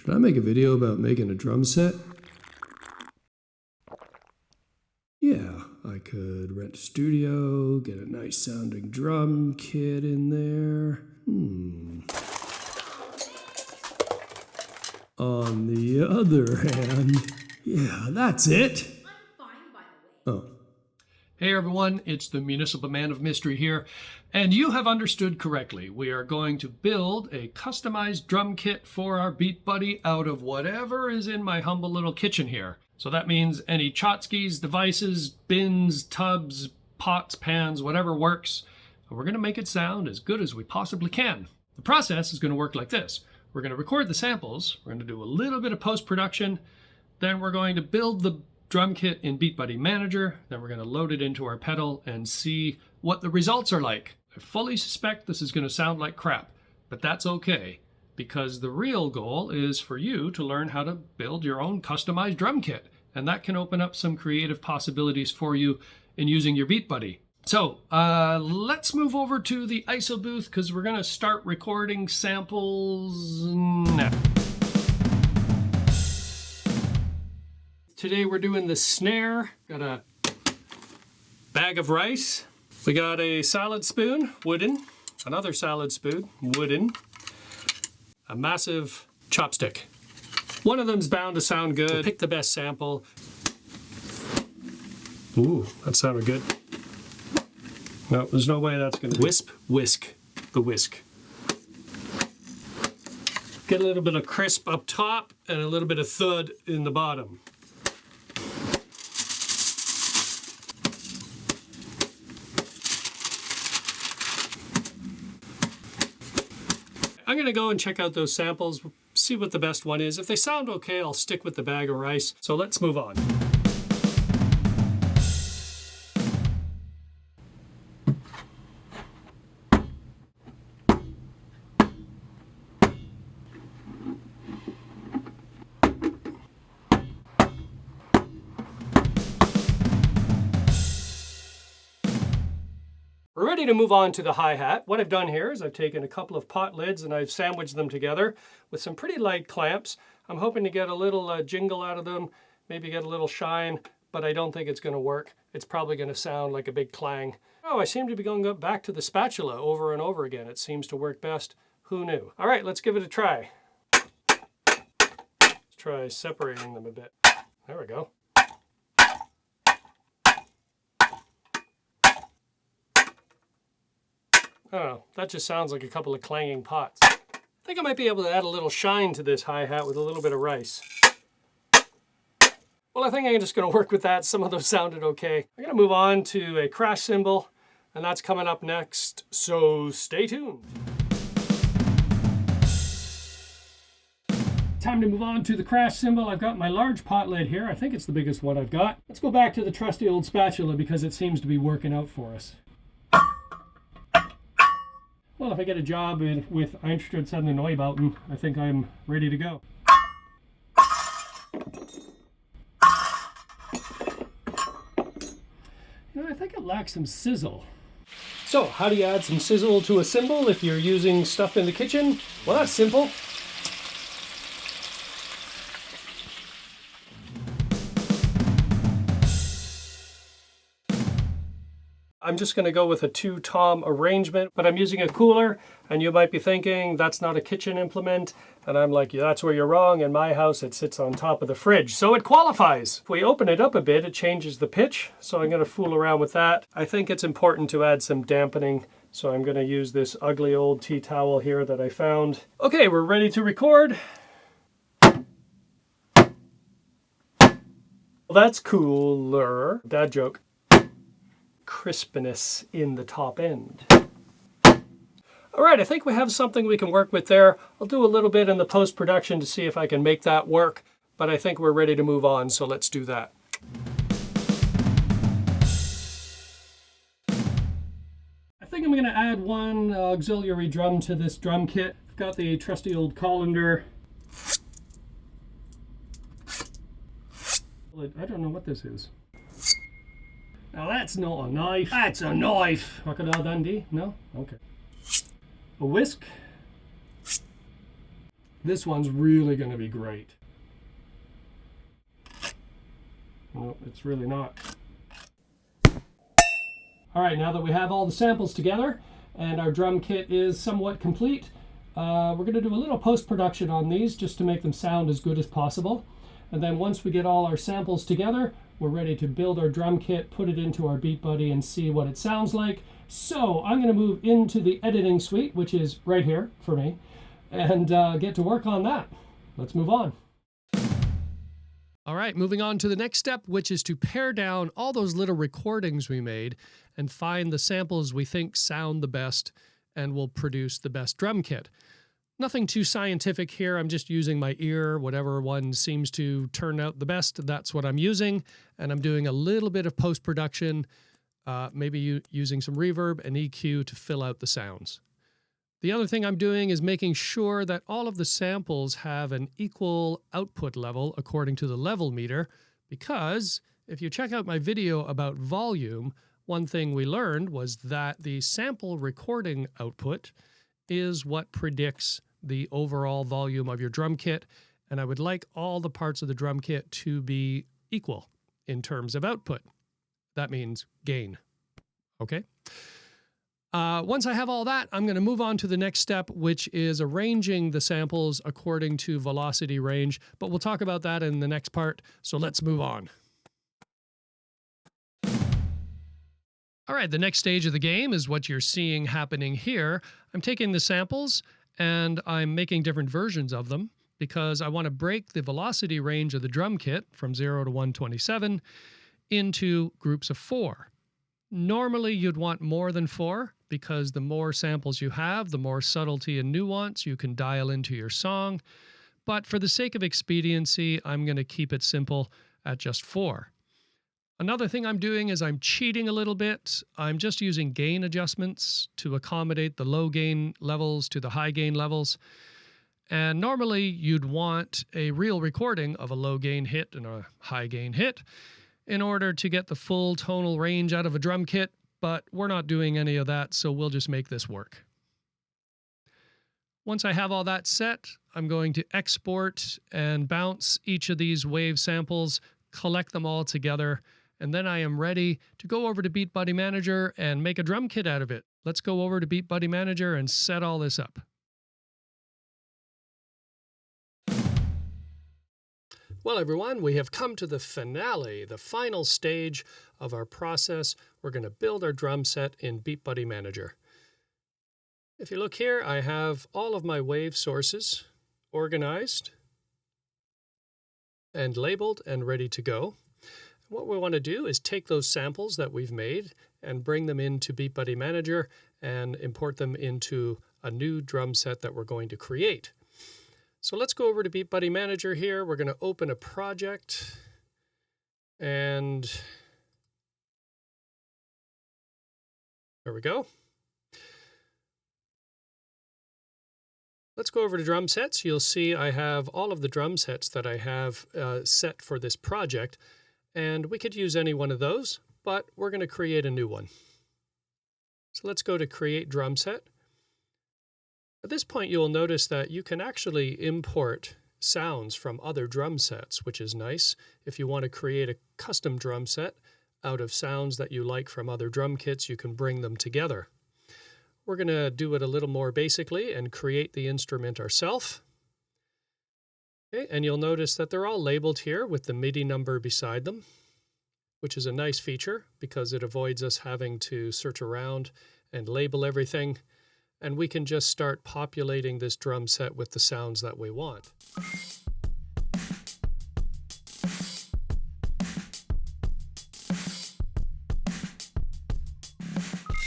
Should I make a video about making a drum set? Yeah, I could rent a studio, get a nice sounding drum kit in there. On the other hand, yeah, that's it. I'm fine, by the way. Oh. Hey everyone, it's the Municipal Man of Mystery here, and you have understood correctly. We are going to build a customized drum kit for our Beat Buddy out of whatever is in my humble little kitchen here. So that means any tchotchkes, devices, bins, tubs, pots, pans, whatever works. And we're going to make it sound as good as we possibly can. The process is going to work like this. We're going to record the samples, we're going to do a little bit of post-production, then we're going to build the drum kit in Beat Buddy Manager, then we're going to load it into our pedal and see what the results are like. I fully suspect this is going to sound like crap, but that's okay, because the real goal is for you to learn how to build your own customized drum kit, and that can open up some creative possibilities for you in using your Beat Buddy. So let's move over to the ISO booth because we're going to start recording samples now. Today we're doing the snare. Got a bag of rice. We got a salad spoon, wooden. Another salad spoon, wooden. A massive chopstick. One of them's bound to sound good. We'll pick the best sample. Ooh, that sounded good. No, there's no way that's gonna... Wisp, whisk, the whisk. Get a little bit of crisp up top and a little bit of thud in the bottom. I'm gonna go and check out those samples, see what the best one is. If they sound okay, I'll stick with the bag of rice. So let's move on. We're ready to move on to the hi-hat. What I've done here is I've taken a couple of pot lids and I've sandwiched them together with some pretty light clamps. I'm hoping to get a little jingle out of them, maybe get a little shine, but I don't think it's going to work. It's probably going to sound like a big clang. Oh, I seem to be going back to the spatula over and over again. It seems to work best. Who knew? All right, let's give it a try. Let's try separating them a bit. There we go. Oh, that just sounds like a couple of clanging pots. I think I might be able to add a little shine to this hi-hat with a little bit of rice. Well, I think I'm just going to work with that. Some of those sounded okay. I'm going to move on to a crash cymbal, and that's coming up next, so stay tuned. Time to move on to the crash cymbal. I've got my large pot lid here. I think it's the biggest one I've got. Let's go back to the trusty old spatula because it seems to be working out for us. Well, if I get a job with Einstürzende Neubauten, I think I'm ready to go. You know, I think it lacks some sizzle. So, how do you add some sizzle to a cymbal if you're using stuff in the kitchen? Well, that's simple. I'm just going to go with a two-tom arrangement, but I'm using a cooler, and you might be thinking that's not a kitchen implement, and I'm like, yeah, that's where you're wrong. In my house, it sits on top of the fridge, so it qualifies. If we open it up a bit, it changes the pitch, so I'm going to fool around with that. I think it's important to add some dampening, so I'm going to use this ugly old tea towel here that I found. Okay, we're ready to record. Well, that's cooler. Dad joke. Crispness in the top end. All right, I think we have something we can work with there. I'll do a little bit in the post-production to see if I can make that work, but I think we're ready to move on, so let's do that. I think I'm going to add one auxiliary drum to this drum kit. I've got the trusty old colander. I don't know what this is. Now that's not a knife. That's a knife. Crocodile Dundee? No? Okay. A whisk. This one's really going to be great. No, it's really not. All right, now that we have all the samples together and our drum kit is somewhat complete, we're going to do a little post-production on these just to make them sound as good as possible. And then once we get all our samples together, we're ready to build our drum kit, put it into our Beat Buddy, and see what it sounds like. So I'm going to move into the editing suite, which is right here for me, and get to work on that. Let's move on. All right, moving on to the next step, which is to pare down all those little recordings we made and find the samples we think sound the best and will produce the best drum kit. Nothing too scientific here. I'm just using my ear. Whatever one seems to turn out the best, that's what I'm using. And I'm doing a little bit of post-production, maybe using some reverb and EQ to fill out the sounds. The other thing I'm doing is making sure that all of the samples have an equal output level according to the level meter, because if you check out my video about volume, one thing we learned was that the sample recording output is what predicts the overall volume of your drum kit, and I would like all the parts of the drum kit to be equal in terms of output. That means gain. Okay? Once I have all that, I'm going to move on to the next step, which is arranging the samples according to velocity range, but we'll talk about that in the next part, so let's move on. All right, the next stage of the game is what you're seeing happening here. I'm taking the samples and I'm making different versions of them because I want to break the velocity range of the drum kit from 0 to 127 into groups of 4. Normally, you'd want more than 4 because the more samples you have, the more subtlety and nuance you can dial into your song. But for the sake of expediency, I'm going to keep it simple at just 4. Another thing I'm doing is I'm cheating a little bit. I'm just using gain adjustments to accommodate the low gain levels to the high gain levels. And normally, you'd want a real recording of a low gain hit and a high gain hit in order to get the full tonal range out of a drum kit, but we're not doing any of that, so we'll just make this work. Once I have all that set, I'm going to export and bounce each of these wave samples, collect them all together, and then I am ready to go over to Beat Buddy Manager and make a drum kit out of it. Let's go over to Beat Buddy Manager and set all this up. Well, everyone, we have come to the finale, the final stage of our process. We're going to build our drum set in Beat Buddy Manager. If you look here, I have all of my wave sources organized and labeled and ready to go. What we want to do is take those samples that we've made and bring them into Beat Buddy Manager and import them into a new drum set that we're going to create. So let's go over to Beat Buddy Manager here. We're going to open a project and there we go. Let's go over to drum sets. You'll see I have all of the drum sets that I have set for this project, and we could use any one of those, but we're going to create a new one. So let's go to Create Drum Set. At this point, you'll notice that you can actually import sounds from other drum sets, which is nice. If you want to create a custom drum set out of sounds that you like from other drum kits, you can bring them together. We're going to do it a little more basically and create the instrument ourselves. Okay, and you'll notice that they're all labeled here with the MIDI number beside them, which is a nice feature because it avoids us having to search around and label everything. And we can just start populating this drum set with the sounds that we want.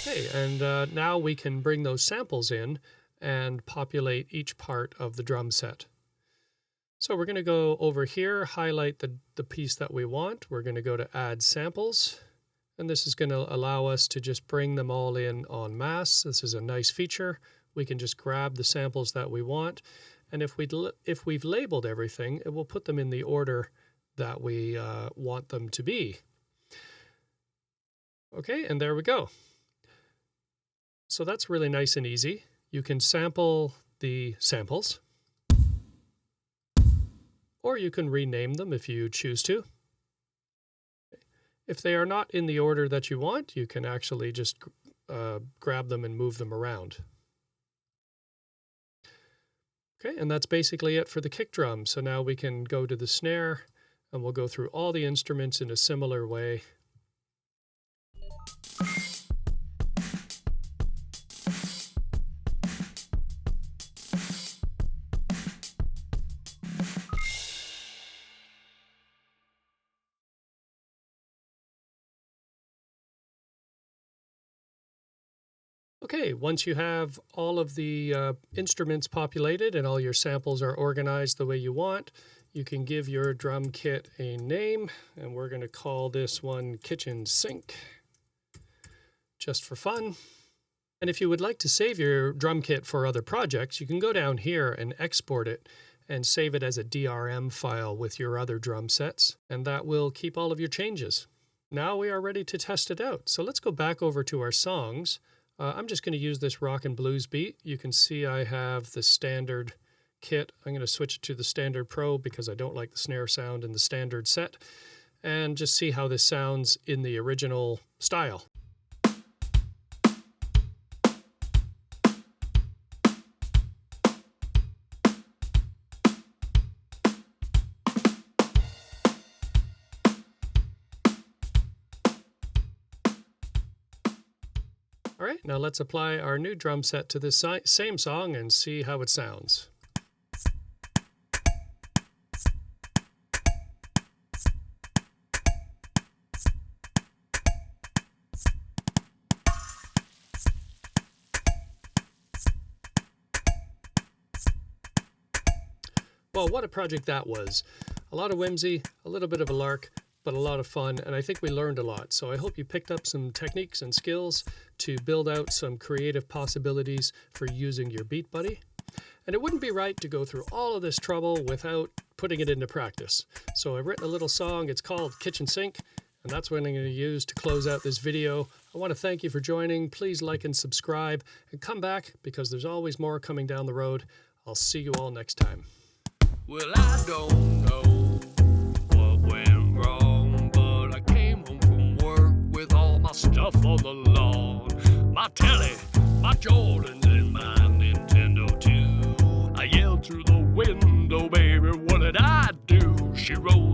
Okay, and now we can bring those samples in and populate each part of the drum set. So we're going to go over here, highlight the piece that we want. We're going to go to Add Samples. And this is going to allow us to just bring them all in en masse. This is a nice feature. We can just grab the samples that we want. And if we've labeled everything, it will put them in the order that we want them to be. Okay, and there we go. So that's really nice and easy. You can sample the samples. or you can rename them if you choose to. If they are not in the order that you want, you can actually just grab them and move them around. Okay, and that's basically it for the kick drum. So now we can go to the snare, and we'll go through all the instruments in a similar way. Okay, once you have all of the instruments populated and all your samples are organized the way you want, you can give your drum kit a name, and we're going to call this one Kitchen Sink, just for fun. And if you would like to save your drum kit for other projects, you can go down here and export it and save it as a DRM file with your other drum sets, and that will keep all of your changes. Now we are ready to test it out. So let's go back over to our songs. I'm just going to use this rock and blues beat. You can see I have the standard kit. I'm going to switch it to the standard pro because I don't like the snare sound in the standard set, and just see how this sounds in the original style. All right, now let's apply our new drum set to this same song and see how it sounds. Well, what a project that was. A lot of whimsy, a little bit of a lark, but a lot of fun, and I think we learned a lot. So I hope you picked up some techniques and skills to build out some creative possibilities for using your Beat Buddy. And it wouldn't be right to go through all of this trouble without putting it into practice. So I've written a little song, it's called Kitchen Sink, and that's what I'm going to use to close out this video. I want to thank you for joining. Please like and subscribe, and come back because there's always more coming down the road. I'll see you all next time. Well, I don't know what went wrong, but I came home from work with all my stuff on the lawn. My telly, my Jordans, and my Nintendo too. I yelled through the window, baby, what did I do? She rolled